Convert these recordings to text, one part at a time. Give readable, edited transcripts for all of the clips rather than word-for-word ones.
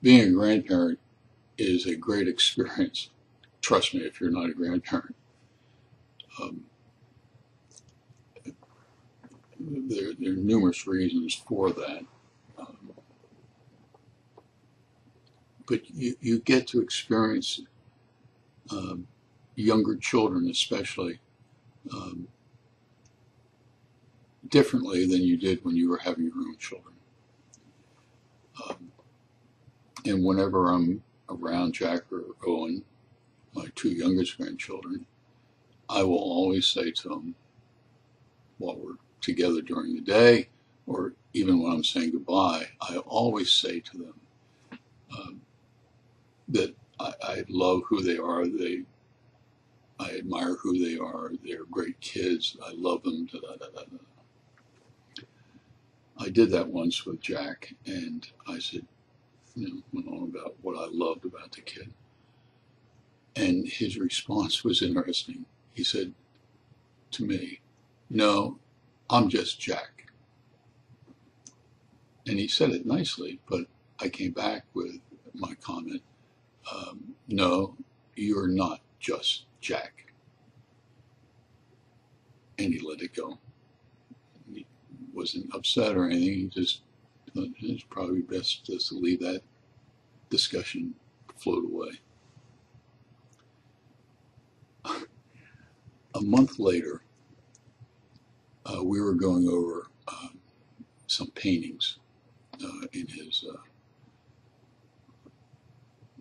being a grandparent is a great experience. Trust me, if you're not a grandparent. Um, there are numerous reasons for that. Um, but you get to experience um, younger children, especially, um, differently than you did when you were having your own children. Um, and whenever I'm around Jack or Owen, my two youngest grandchildren, I will always say to them while we're together during the day, or even when I'm saying goodbye, I always say to them um, that I love who they are. I admire who they are. They're great kids. I love them. Da, da, da, da, da. I did that once with Jack, and I said, went on about what I loved about the kid. And his response was interesting. He said to me, "No, I'm just Jack." And he said it nicely, but I came back with my comment, "No, you're not just Jack." And he let it go. He wasn't upset or anything. He just thought it's probably best just to leave that discussion float away. A month later, we were going over some paintings in his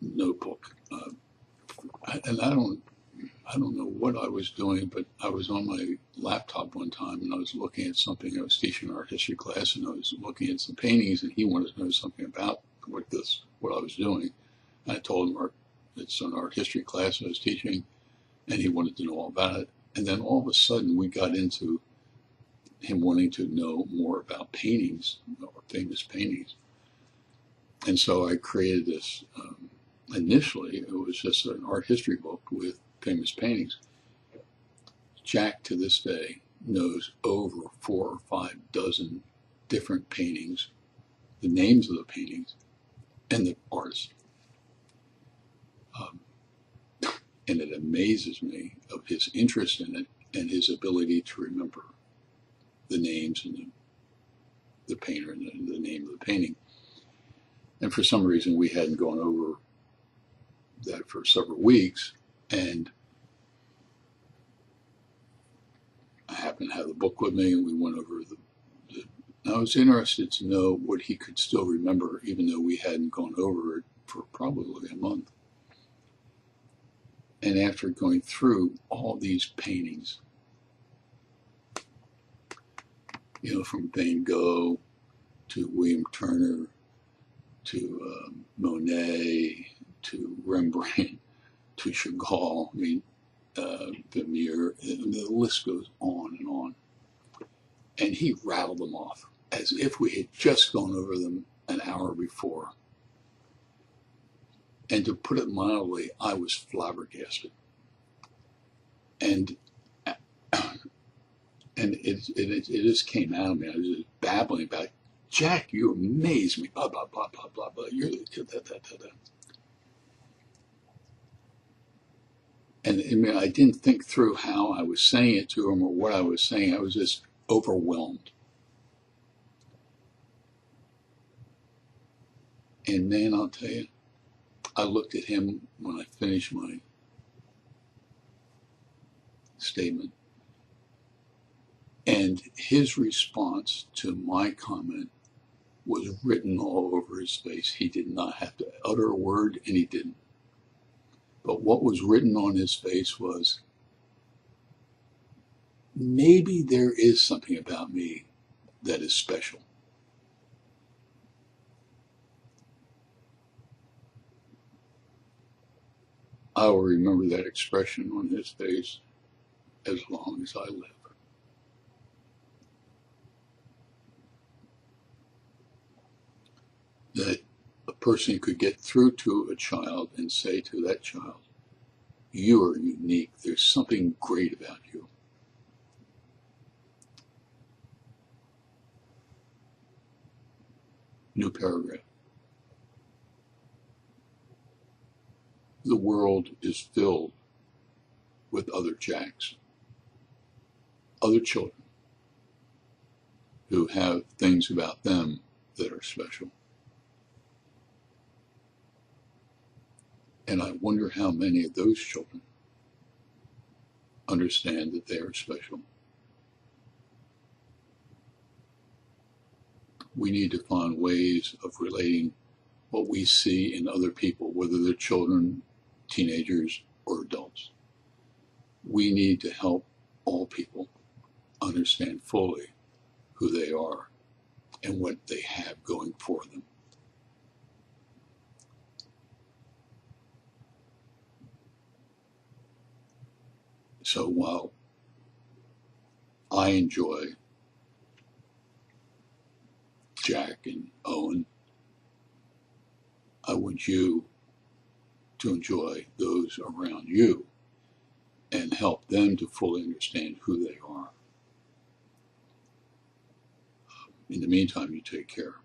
notebook, and I don't know what I was doing, but I was on my laptop one time and I was looking at something. I was teaching an art history class and I was looking at some paintings, and he wanted to know something about what I was doing. And I told him it's an art history class I was teaching, and he wanted to know all about it. And then all of a sudden, we got into him wanting to know more about paintings, or famous paintings. And so I created this. Initially, it was just an art history book with famous paintings. Jack, to this day, knows over 4 or 5 dozen different paintings, the names of the paintings, and the artists. Um, and it amazes me of his interest in it and his ability to remember the names and the painter and the name of the painting. And for some reason, we hadn't gone over that for several weeks, and I happened to have the book with me, and we went over I was interested to know what he could still remember, even though we hadn't gone over it for probably a month. And after going through all these paintings, from Van Gogh to William Turner to Monet to Rembrandt to Chagall, Vermeer, the list goes on and on. And he rattled them off as if we had just gone over them an hour before. And to put it mildly, I was flabbergasted. And it just came out of me. I was just babbling about, Jack, you amaze me, blah, blah, blah, blah, blah, blah. You're the kid, that, that, that, that. And I didn't think through how I was saying it to him or what I was saying. I was just overwhelmed. And man, I'll tell you, I looked at him when I finished my statement, and his response to my comment was written all over his face. He did not have to utter a word, and he didn't. But what was written on his face was, maybe there is something about me that is special. I will remember that expression on his face as long as I live. That a person could get through to a child and say to that child, you are unique. There's something great about you. New paragraph. The world is filled with other Jacks, other children who have things about them that are special. And I wonder how many of those children understand that they are special. We need to find ways of relating what we see in other people, whether they're children, teenagers, or adults. We need to help all people understand fully who they are and what they have going for them. So while I enjoy Jack and Owen, I want you to enjoy those around you and help them to fully understand who they are. In the meantime, you take care.